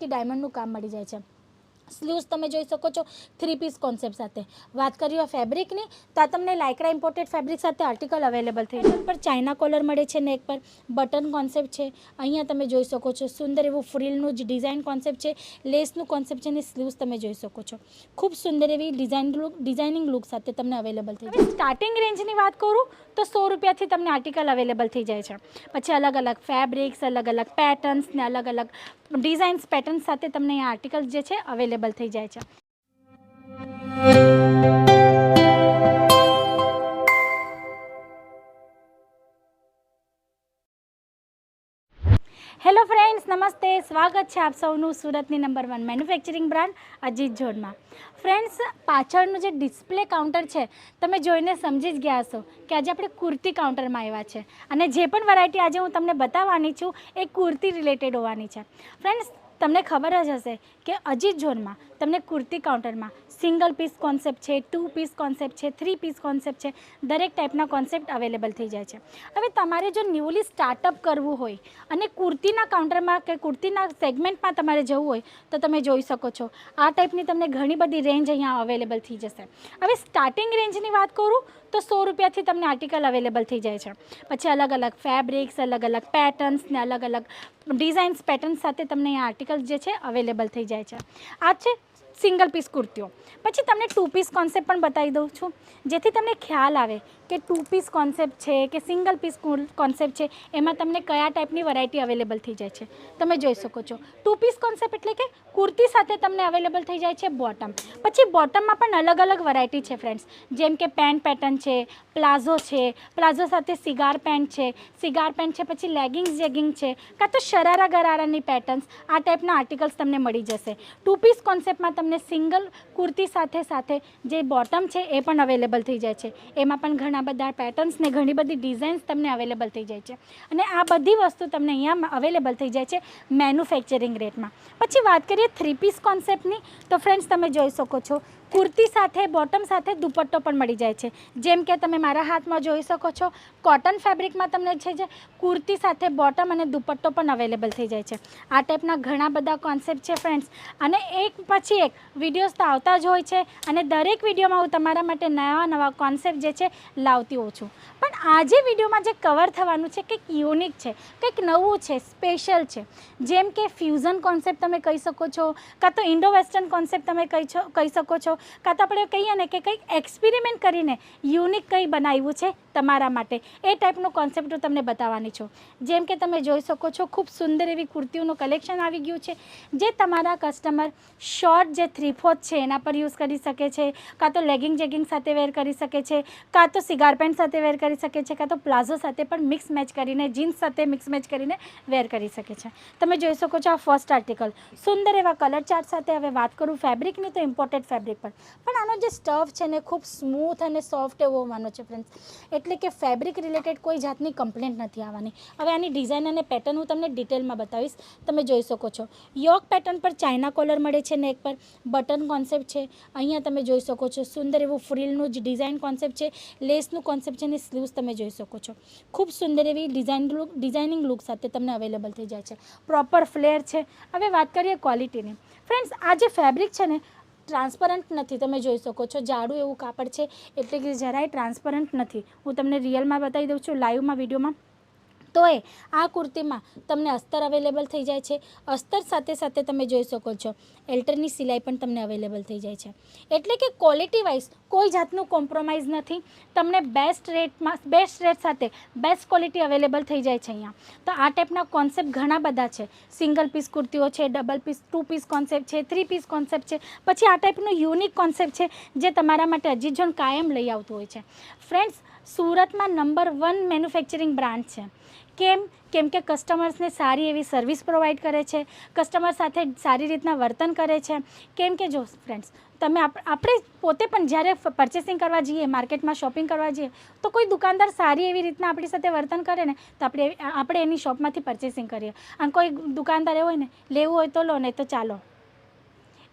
કે ડાયમંડનું કામ મળી જાય છે। સ્લીવ્સ તમે જોઈ શકો છો 3 પીસ કોન્સેપ્ટ સાથે। વાત કરીએ ફેબ્રિકની તો આ તમને લાઇક્રા ઇમ્પોર્ટેડ ફેબ્રિક સાથે આર્ટિકલ અવેલેબલ થઈ જાય। પર ચાઇના કોલર મળે છે, નેક પર બટન કોન્સેપ્ટ છે। અહીંયા તમે જોઈ શકો છો સુંદર એવું ફ્રીલનું જ ડિઝાઇન કોન્સેપ્ટ છે, લેસનું કોન્સેપ્ટ છે અને સ્લીવ્સ તમે જોઈ શકો છો ખૂબ સુંદર એવી ડિઝાઇનિંગ લુક સાથે તમને અવેલેબલ થઈ જાય। સ્ટાર્ટિંગ રેન્જની વાત કરું તો 100 રૂપિયાથી તમને આર્ટિકલ અવેલેબલ થઈ જાય છે। પછી અલગ અલગ ફેબ્રિક્સ, અલગ અલગ પેટર્ન્સ ને અલગ અલગ ડિઝાઇન્સ પેટર્ન સાથે તમને અહીંયા આર્ટિકલ જે છે અવેલેબલ થઈ જાય છે। હેલો ફ્રેન્ડ્સ, નમસ્તે, સ્વાગત છે આપ સૌનું સુરતની નંબર 1 મેન્યુફેક્ચરિંગ બ્રાન્ડ અજીત ઝોનમાં। ફ્રેન્ડ્સ, પાછળનું જે ડિસ્પ્લે કાઉન્ટર છે તમે જોઈને સમજી જ ગયા હશો કે આજે આપણે કુર્તી કાઉન્ટરમાં આવ્યા છે અને જે પણ વેરાયટી આજે હું તમને બતાવવાની છું એ કુર્તી રિલેટેડ હોવાની છે। ફ્રેન્ડ્સ, તમને ખબર જ હશે કે અજીત ઝોનમાં તમને કુર્તી કાઉન્ટરમાં સિંગલ પીસ કોન્સેપ્ટ છે, 2 પીસ કોન્સેપ્ટ છે, 3 પીસ કોન્સેપ્ટ છે, દરેક ટાઈપના કોન્સેપ્ટ અવેલેબલ થઈ જાય છે। હવે તમારે જો ન્યૂલી સ્ટાર્ટઅપ કરવું હોય અને કુર્તીના કાઉન્ટરમાં કે કુર્તીના સેગમેન્ટમાં તમારે જવું હોય તો તમે જોઈ શકો છો આ ટાઈપની તમને ઘણી બધી રેન્જ અહીંયા અવેલેબલ થઈ જશે। હવે સ્ટાર્ટિંગ રેન્જની વાત કરું તો 100 રૂપિયાથી તમને આર્ટિકલ અવેલેબલ થઈ જાય છે। પછી અલગ અલગ ફેબ્રિક્સ, અલગ અલગ પેટર્ન્સ ને અલગ અલગ ડિઝાઇન્સ પેટર્ન સાથે તમને અહીંયા આર્ટિકલ જે છે અવેલેબલ થઈ જાય છે। આ છે સિંગલ પીસ કુર્તીઓ। પછી તમને 2 પીસ કોન્સેપ્ટ પણ બતાવી દઉં છું જેથી તમને ખ્યાલ આવે કે 2 પીસ કોન્સેપ્ટ છે કે સિંગલ પીસ કોન્સેપ્ટ છે એમાં તમને કયા ટાઈપની વેરાયટી અવેલેબલ થઈ જાય છે। તમે જોઈ શકો છો 2 પીસ કોન્સેપ્ટ એટલે કે કુર્તી સાથે તમને અવેલેબલ થઈ જાય છે બોટમ। પછી બોટમમાં પણ અલગ અલગ વેરાયટી છે ફ્રેન્ડ્સ, જેમ કે પેન્ટ પેટર્ન છે, પ્લાઝો છે, પ્લાઝો સાથે સિગાર પેન્ટ છે, સિગાર પેન્ટ છે, પછી લેગિંગ્સ જેગિંગ છે, કાં તો શરારા ગરારાની પેટર્ન્સ, આ ટાઈપના આર્ટિકલ્સ તમને મળી જશે। 2 પીસ કોન્સેપ્ટમાં તમને સિંગલ કુર્તી સાથે સાથે જે બોટમ છે એ પણ અવેલેબલ થઈ જાય છે। એમાં પણ ઘણા બધા પેટર્ન્સ ને ઘણી બધી ડિઝાઇન્સ તમને અવેલેબલ થઈ જાય છે અને આ બધી વસ્તુ તમને અહીંયા અવેલેબલ થઈ જાય છે મેન્યુફેક્ચરિંગ રેટમાં। પછી વાત કરીએ 3 પીસ કોન્સેપ્ટની તો ફ્રેન્ડ્સ તમે જોઈ શકો છો કુર્તી સાથે બોટમ સાથે દુપટ્ટો પણ મળી જાય છે। જેમ કે તમે મારા હાથમાં જોઈ શકો છો કોટન ફેબ્રિકમાં તમને છે જે કુર્તી સાથે બોટમ અને દુપટ્ટો પણ અવેલેબલ થઈ જાય છે। આ ટાઈપના ઘણા બધા કોન્સેપ્ટ છે ફ્રેન્ડ્સ અને એક પછી એક વિડીયોઝ તો આવતા જ હોય છે અને દરેક વિડીયોમાં હું તમારા માટે નવા કોન્સેપ્ટ જે છે લાવતી હોઉં છું। પણ આજે વિડીયોમાં જે કવર થવાનું છે કંઈક યુનિક છે, કંઈક નવું છે, સ્પેશિયલ છે। જેમ કે ફ્યુઝન કોન્સેપ્ટ તમે કહી શકો છો, કાં તો ઇન્ડો વેસ્ટર્ન કોન્સેપ્ટ તમે કહી શકો છો, કાં તો આપણે કહીએ ને કે કંઈક એક્સપેરિમેન્ટ કરીને યુનિક કંઈ બનાવ્યું છે તમારા માટે એ ટાઈપનું કોન્સેપ્ટ હું તમને બતાવવાની છું। જેમ કે તમે જોઈ શકો છો ખૂબ સુંદર એવી કુર્તીઓનું કલેક્શન આવી ગયું છે જે તમારા કસ્ટમર શોર્ટ જે 3/4 છે એના પર યુઝ કરી શકે છે, કાં તો લેગિંગ જેગિંગ સાથે વેર કરી શકે છે, કાં તો સિગાર પેન્ટ સાથે વેર કરી શકે છે, કાં તો પ્લાઝો સાથે પણ મિક્સ મેચ કરીને જીન્સ સાથે મિક્સ મેચ કરીને વેર કરી શકે છે। તમે જોઈ શકો છો આ ફર્સ્ટ આર્ટિકલ સુંદર એવા કલર ચાર્ટ સાથે। હવે વાત કરું ફેબ્રિકની તો ઇમ્પોર્ટેડ ફેબ્રિક પણ આનો જે સ્ટફ છે ને ખૂબ સ્મૂથ અને સોફ્ટ એવો હોવાનો છે ફ્રેન્ડ્સ, એટલે કે ફેબ્રિક રિલેટેડ કોઈ જાતની કમ્પ્લેન્ટ નથી આવવાની। હવે આની ડિઝાઇન અને પેટર્ન હું તમને ડિટેલમાં બતાવીશ। તમે જોઈ શકો છો યોક પેટર્ન પર ચાઇના કોલર મળે છે, નેક પર બટન કોન્સેપ્ટ છે। અહીંયા તમે જોઈ શકો છો સુંદર એવું ફ્રીલનું જ ડિઝાઇન કોન્સેપ્ટ છે, લેસનું કોન્સેપ્ટ છે અને સ્લીવ્સ તમે જોઈ શકો છો ખૂબ સુંદર એવી ડિઝાઇનિંગ લુક સાથે તમને અવેલેબલ થઈ જાય છે। પ્રોપર ફ્લેર છે। હવે વાત કરીએ ક્વોલિટીની ફ્રેન્ડ્સ, આ જે ફેબ્રિક છે ને ટ્રાન્સપરન્ટ નથી, તમે જોઈ શકો છો જાડું એવું કાપડ છે એટલે કે જરાય ટ્રાન્સપરન્ટ નથી। હું તમને રિયલમાં બતાવી દઉં છું લાઈવમાં વિડીયોમાં। તો આ કુર્તીમાં તમને અસ્તર અવેલેબલ થઈ જાય છે। અસ્તર સાથે સાથે તમે જોઈ શકો છો એલ્ટરની સિલાઈ પણ તમને અવેલેબલ થઈ જાય છે, એટલે કે ક્વોલિટી વાઇઝ કોઈ જાતનું કોમ્પ્રોમાઇઝ નથી। તમને બેસ્ટ રેટ સાથે બેસ્ટ ક્વોલિટી અવેલેબલ થઈ જાય છે અહીંયા। તો આ ટાઈપના કોન્સેપ્ટ ઘણા બધા છે, સિંગલ પીસ કુર્તીઓ છે, ડબલ પીસ 2 પીસ કોન્સેપ્ટ છે, 3 પીસ કોન્સેપ્ટ છે, પછી આ ટાઈપનું યુનિક કોન્સેપ્ટ છે જે તમારા માટે અજીત ઝોન કાયમ લઈ આવતું હોય છે। ફ્રેન્ડ્સ, સુરતમાં નંબર 1 મેન્યુફેક્ચરિંગ બ્રાન્ડ છે। કેમ કે કસ્ટમર્સને સારી એવી સર્વિસ પ્રોવાઈડ કરે છે, કસ્ટમર સાથે સારી રીતના વર્તન કરે છે। કેમ કે જો ફ્રેન્ડ્સ આપણે પોતે પણ જ્યારે પરચેસિંગ કરવા જઈએ, માર્કેટમાં શોપિંગ કરવા જઈએ તો કોઈ દુકાનદાર સારી એવી રીતના આપણી સાથે વર્તન કરે ને તો આપણે એની શોપમાંથી પરચેસિંગ કરીએ અને કોઈ દુકાનદાર એવો હોય ને લેવું હોય તો લો નહીં તો ચાલો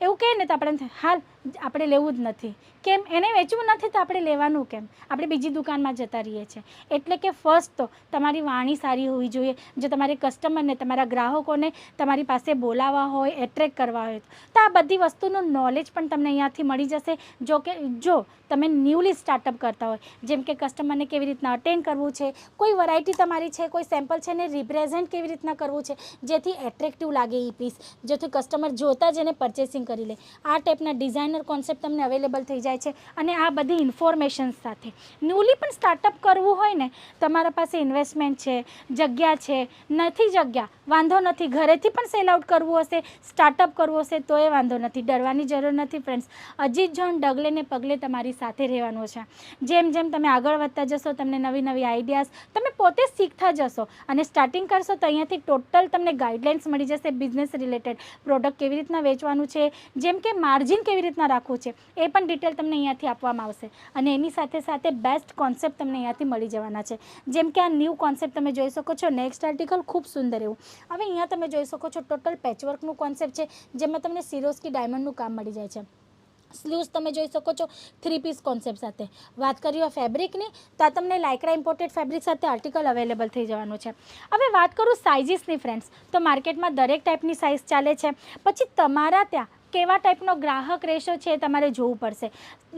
એવું કહે ને તો આપણે હાલ આપણે લેવું જ નથી. કેમ? એને વેચવું નથી તો આપણે લેવાનું કેમ? આપણે બીજી દુકાનમાં જતા રહીએ છીએ. એટલે કે ફર્સ્ટ તો તમારી વાણી સારી હોવી જોઈએ. જો તમારે કસ્ટમરને, તમારા ગ્રાહકોને તમારી પાસે બોલાવવા હોય, એટ્રેક્ટ કરવા હોય તો આ બધી વસ્તુનું નોલેજ પણ તમને અહીંયાથી મળી જશે. જો તમે ન્યૂલી સ્ટાર્ટઅપ કરતા હોય, જેમ કે કસ્ટમરને કેવી રીતના અટેન્ડ કરવું છે, કોઈ વેરાયટી તમારી છે, કોઈ સેમ્પલ છે ને રિપ્રેઝેન્ટ કેવી રીતના કરવું છે જેથી એટ્રેક્ટિવ લાગે એ પીસ, જેથી કસ્ટમર જોતા જ એને પરચેસિંગ કરી લે. આ ટાઈપના ડિઝાઇનર કોન્સેપ્ટ તમને અવેલેબલ થઈ જાય છે. અને આ બધી ઇન્ફોર્મેશન સાથે ન્યૂલી પણ સ્ટાર્ટઅપ કરવું હોય ને, તમારા પાસે ઇન્વેસ્ટમેન્ટ છે, જગ્યા છે, નથી જગ્યા વાંધો નથી, ઘરેથી પણ સેલ આઉટ કરવું હશે, સ્ટાર્ટઅપ કરવું હશે તો એ વાંધો નથી, ડરવાની જરૂર નથી ફ્રેન્ડ્સ. અજીત ઝોન ડગલે ને પગલે તમારી સાથે રહેવાનું છે. જેમ જેમ તમે આગળ વધતા જશો, તમને નવી નવી આઈડિયાઝ તમે પોતે શીખતા જશો અને સ્ટાર્ટિંગ કરશો તો અહીંયાથી ટોટલ તમને ગાઈડલાઇન્સ મળી જશે. બિઝનેસ રિલેટેડ પ્રોડક્ટ કેવી રીતના વેચવાનું છે, જેમ કે માર્જિન કેવી રીતના રાખવું છે એ પણ ડિટેલ તમને અહીંયાથી આપવામાં આવશે. અને એની સાથે સાથે બેસ્ટ કોન્સેપ્ટ તમને અહીંયાથી મળી જવાના છે. જેમ કે આ ન્યૂ કોન્સેપ્ટ તમે જોઈ શકો છો. નેક્સ્ટ આર્ટિકલ ખૂબ સુંદર એવું. હવે અહીંયા તમે જોઈ શકો છો ટોટલ પેચવર્કનું કોન્સેપ્ટ છે, જેમાં તમને સિરોસ્કી ડાયમંડનું કામ મળી જાય છે. સ્લીવ્સ તમે જોઈ શકો છો 3 પીસ કોન્સેપ્ટ સાથે. વાત કરીએ ફેબ્રિકની તો આ તમને લાઇક્રા ઇમ્પોર્ટેડ ફેબ્રિક સાથે આર્ટિકલ અવેલેબલ થઈ જવાનું છે. હવે વાત કરું સાઇઝીસની ફ્રેન્ડ્સ, તો માર્કેટમાં દરેક ટાઈપની સાઇઝ ચાલે છે. પછી તમારા ત્યાં કેવા ટાઈપનો ગ્રાહક રેશો છે એ તમારે જોવું પડશે.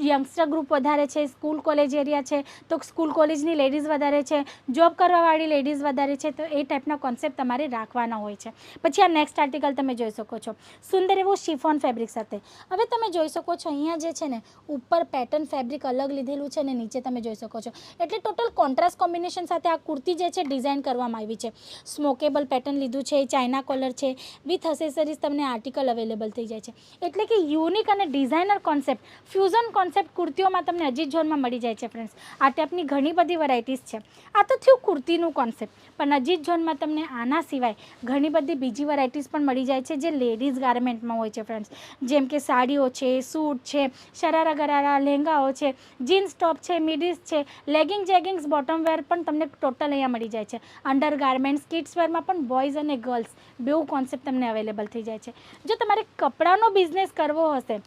યંગસ્ટર ગ્રુપ વધારે છે, સ્કૂલ કોલેજ એરિયા છે તો સ્કૂલ કોલેજની લેડીઝ વધારે છે, જોબ કરવાવાળી લેડીઝ વધારે છે, તો એ ટાઈપના કોન્સેપ્ટ તમારે રાખવાના હોય છે. પછી આ નેક્સ્ટ આર્ટિકલ તમે જોઈ શકો છો સુંદર એવું શિફોન ફેબ્રિક સાથે. હવે તમે જોઈ શકો છો અહીંયા જે છે ને ઉપર પેટર્ન ફેબ્રિક અલગ લીધેલું છે અને નીચે તમે જોઈ શકો છો એટલે ટોટલ કોન્ટ્રાસ્ટ કોમ્બિનેશન સાથે આ કુર્તી જે છે ડિઝાઇન કરવામાં આવી છે. સ્મોકેબલ પેટર્ન લીધું છે, ચાઇના કોલર છે, વિથ એસેસરીઝ તમને આર્ટિકલ અવેલેબલ થઈ જાય છે. એટલે કે યુનિક અને ડિઝાઇનર કોન્સેપ્ટ, ફ્યુઝન કોન્સેપ્ટ કુર્તીઓમાં તમને અજીત ઝોનમાં મળી જાય છે ફ્રેન્ડ્સ. આ ટાઈપની ઘણી બધી વેરાયટીઝ છે. આ તો થયું કુર્તીનું કોન્સેપ્ટ, પણ અજીત ઝોનમાં તમને આના સિવાય ઘણી બધી બીજી વેરાયટીઝ પણ મળી જાય છે જે લેડીઝ ગાર્મેન્ટમાં હોય છે ફ્રેન્ડ્સ. જેમ કે સાડીઓ છે, સૂટ છે, શરારા ગરારા લહેંગાઓ છે, જીન્સ ટોપ છે, મિડીઝ છે, લેગિંગ જેગિંગ્સ બોટમ વેર પણ તમને ટોટલ અહીંયા મળી જાય છે. અંડર ગાર્મેન્ટ્સ કિડ્સ વેરમાં પણ બોયઝ અને ગર્લ્સ બેઉ કોન્સેપ્ટ તમને અવેલેબલ થઈ જાય છે. જો તમારે કપડાનો બિઝનેસ કરવો હશે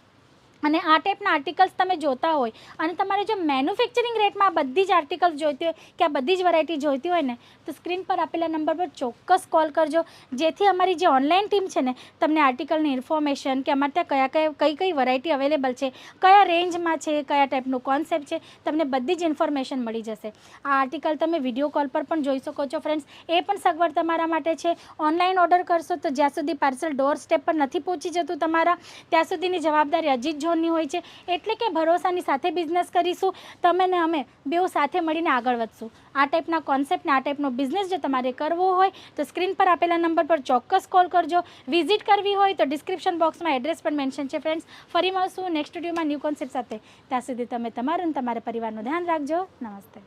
અને આ ટાઈપના આર્ટિકલ્સ તમે જોતા હોય અને તમારે જો મેન્યુફેક્ચરિંગ રેટમાં આ બધી જ આર્ટિકલ્સ જોઈતી હોય કે આ બધી જ વેરાયટી જોઈતી હોય ને, તો સ્ક્રીન પર આપેલા નંબર પર ચોક્કસ કોલ કરજો, જેથી અમારી જે ઓનલાઈન ટીમ છે ને તમને આર્ટિકલની ઇન્ફોર્મેશન કે અમારે ત્યાં કઈ વેરાયટી અવેલેબલ છે, કયા રેન્જમાં છે, કયા ટાઈપનું કોન્સેપ્ટ છે, તમને બધી જ ઇન્ફોર્મેશન મળી જશે. આ આર્ટિકલ તમે વિડીયો કોલ પર પણ જોઈ શકો છો ફ્રેન્ડ્સ. એ પણ સગવડ તમારા માટે છે. ઓનલાઈન ઓર્ડર કરશો તો જ્યાં સુધી પાર્સલ ડોર સ્ટેપ પર નથી પહોંચી જતું તમારા, ત્યાં સુધીની જવાબદારી અજીત ઝોનની હોય છે. એટલે કે ભરોસાની સાથે બિઝનેસ કરીશું, તમે ને અમે બેઉ સાથે મળીને આગળ વધશું. આ ટાઈપના કોન્સેપ્ટ ને આ ટાઈપનો બિઝનેસ જો તમારે કરવો હોય તો સ્ક્રીન પર આપેલા નંબર પર ચોક્કસ કોલ કરજો. વિઝિટ કરવી હોય તો ડિસ્ક્રિપ્શન બોક્સમાં એડ્રેસ પણ મેન્શન છે ફ્રેન્ડ્સ. ફરી મળશું નેક્સ્ટ વિડીયોમાં ન્યૂ કોન્સેપ્ટ સાથે. ત્યાં સુધી તમે તમારું અને તમારા પરિવારનું ધ્યાન રાખજો. નમસ્તે.